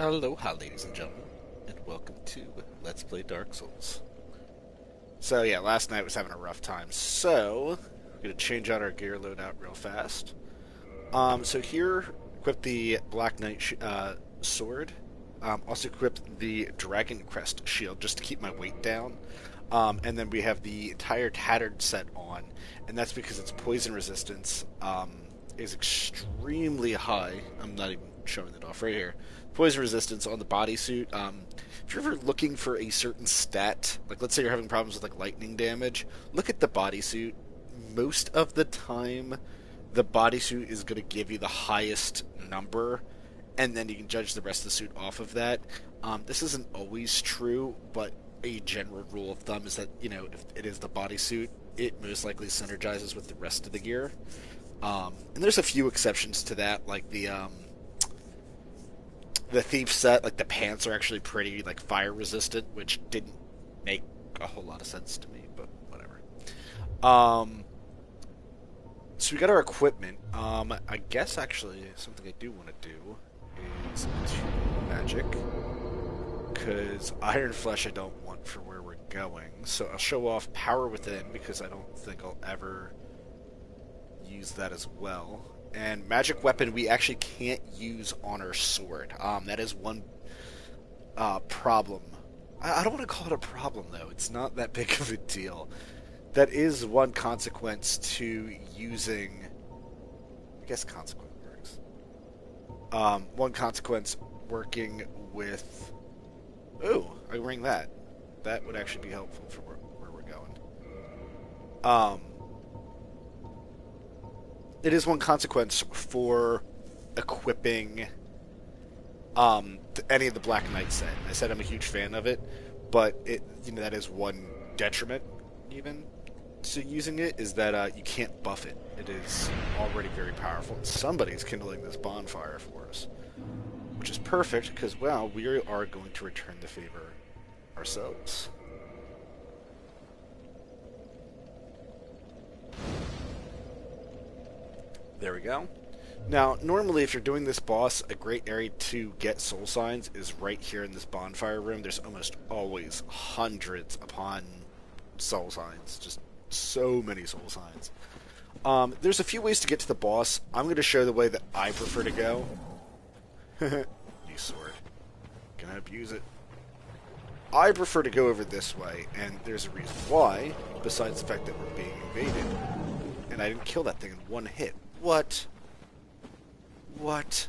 Aloha, ladies and gentlemen, and welcome to Let's Play Dark Souls. So yeah, last night was having a rough time, so we're gonna change out our gear loadout real fast. So here, equip the Black Knight sword. Also equip the Dragon Crest shield just to keep my weight down. And then we have the entire Tattered set on, and that's because its poison resistance is extremely high. I'm not even showing it off right here. Poison resistance on the bodysuit. If you're ever looking for a certain stat, like let's say you're having problems with like lightning damage, look at the bodysuit. Most of the time, the bodysuit is going to give you the highest number, and then you can judge the rest of the suit off of that. This isn't always true, but a general rule of thumb is that, if it is the bodysuit, it most likely synergizes with the rest of the gear. And there's a few exceptions to that, like the thief set. Like the pants are actually pretty like fire resistant, which didn't make a whole lot of sense to me, but whatever. So we got our equipment. I guess actually something I do want to do is into magic, because Iron Flesh I don't want for where we're going. So I'll show off Power Within, because I don't think I'll ever use that as well. And Magic Weapon we actually can't use on our sword. That is one problem. I don't want to call it a problem, though. It's not that big of a deal. That is one consequence to using... I guess consequence works. One consequence working with... Oh, I can ring that. That would actually be helpful for where we're going. It is one consequence for equipping any of the Black Knight set. I said I'm a huge fan of it, but that is one detriment even to using it, is that you can't buff it. It is already very powerful. And somebody's kindling this bonfire for us, which is perfect because, well, we are going to return the favor ourselves. There we go. Now, normally if you're doing this boss, a great area to get soul signs is right here in this bonfire room. There's almost always hundreds upon soul signs. Just so many soul signs. There's a few ways to get to the boss. I'm going to show the way that I prefer to go. New sword. Can I abuse it? I prefer to go over this way, and there's a reason why, besides the fact that we're being invaded. And I didn't kill that thing in one hit. What? What?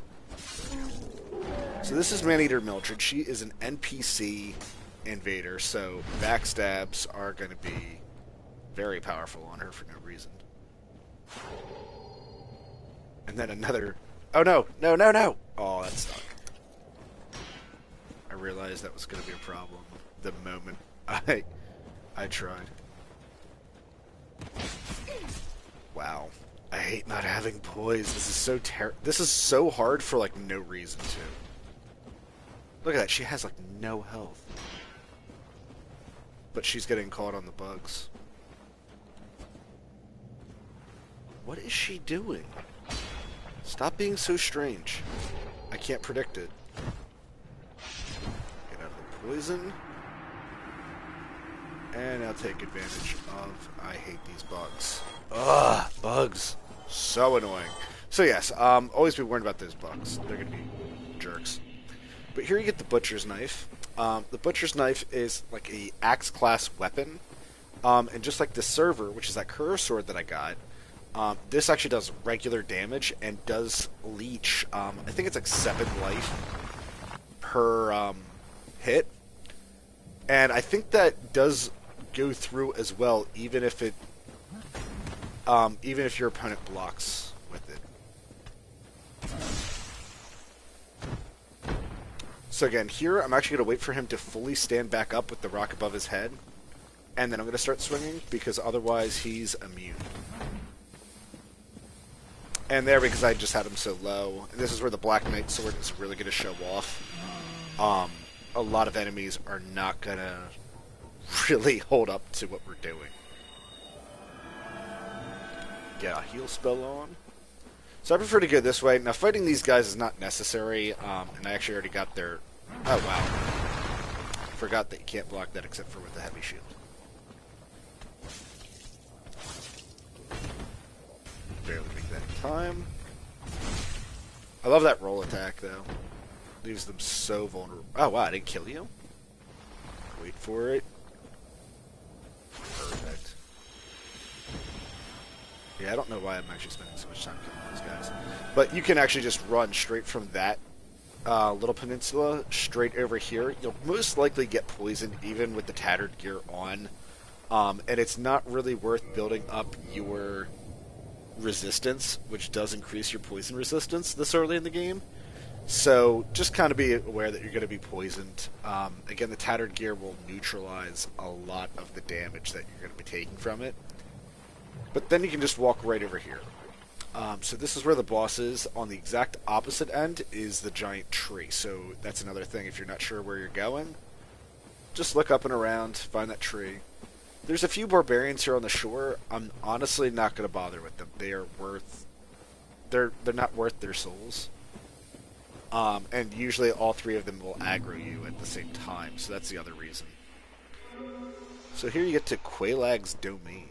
So this is Maneater Mildred. She is an NPC invader, so backstabs are going to be very powerful on her for no reason. And then another... Oh no! No, no, no! Oh, that stuck. I realized that was going to be a problem the moment I tried. Wow. I hate not having poise. This is so This is so hard for like no reason too. Look at that. She has like no health, but she's getting caught on the bugs. What is she doing? Stop being so strange. I can't predict it. Get out of the poison. And I'll take advantage of... I hate these bugs. Ugh, bugs. So annoying. So yes, always be warned about those bugs. They're going to be jerks. But here you get the Butcher's Knife. The Butcher's Knife is like a axe class weapon. And just like the Server, which is that curve sword that I got, this actually does regular damage and does leech. I think it's like 7 life per hit. And I think that does go through as well, even if your opponent blocks with it. So again, here I'm actually going to wait for him to fully stand back up with the rock above his head, and then I'm going to start swinging, because otherwise he's immune. And there, because I just had him so low, and this is where the Black Knight sword is really going to show off. A lot of enemies are not going to really hold up to what we're doing. Get a heal spell on. So I prefer to go this way. Now, fighting these guys is not necessary, and I actually already got their... Oh, wow. Forgot that you can't block that except for with the heavy shield. Barely make that in time. I love that roll attack, though. Leaves them so vulnerable. Oh, wow, I didn't kill you? Wait for it. Perfect. Yeah, I don't know why I'm actually spending so much time killing those guys. But you can actually just run straight from that little peninsula straight over here. You'll most likely get poisoned even with the tattered gear on. And it's not really worth building up your resistance, which does increase your poison resistance this early in the game. So just kind of be aware that you're going to be poisoned. Again, the tattered gear will neutralize a lot of the damage that you're going to be taking from it. But then you can just walk right over here. So this is where the boss is. On the exact opposite end is the giant tree. So that's another thing. If you're not sure where you're going, just look up and around, find that tree. There's a few barbarians here on the shore. I'm honestly not going to bother with them. They are worth... They're not worth their souls. And usually all three of them will aggro you at the same time. So that's the other reason. So here you get to Quelaag's domain.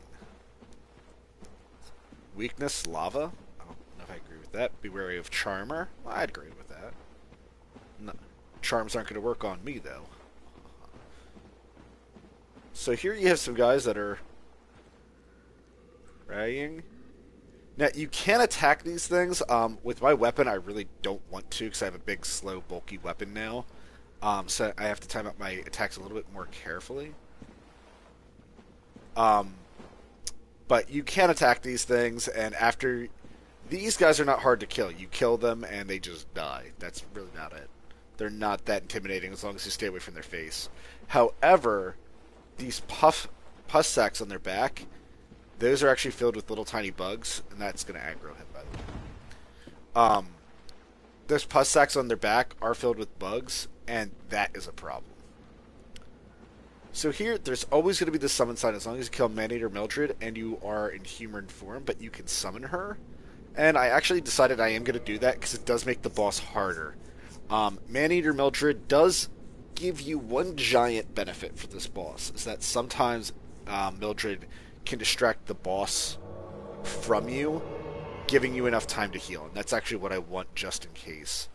Weakness, lava. I don't know if I agree with that. Be wary of Charmer. Well, I'd agree with that. No, charms aren't going to work on me, though. So here you have some guys that are rallying. Now, you can attack these things. With my weapon, I really don't want to because I have a big, slow, bulky weapon now. So I have to time out my attacks a little bit more carefully. But you can attack these things, and after... These guys are not hard to kill. You kill them, and they just die. That's really not it. They're not that intimidating as long as you stay away from their face. However, these pus sacks on their back, those are actually filled with little tiny bugs, and that's going to aggro him, by the way. Those pus sacks on their back are filled with bugs, and that is a problem. So here, there's always going to be the summon sign as long as you kill Maneater Mildred and you are in human form, but you can summon her. And I actually decided I am going to do that because it does make the boss harder. Maneater Mildred does give you one giant benefit for this boss, is that sometimes Mildred can distract the boss from you, giving you enough time to heal. And that's actually what I want just in case.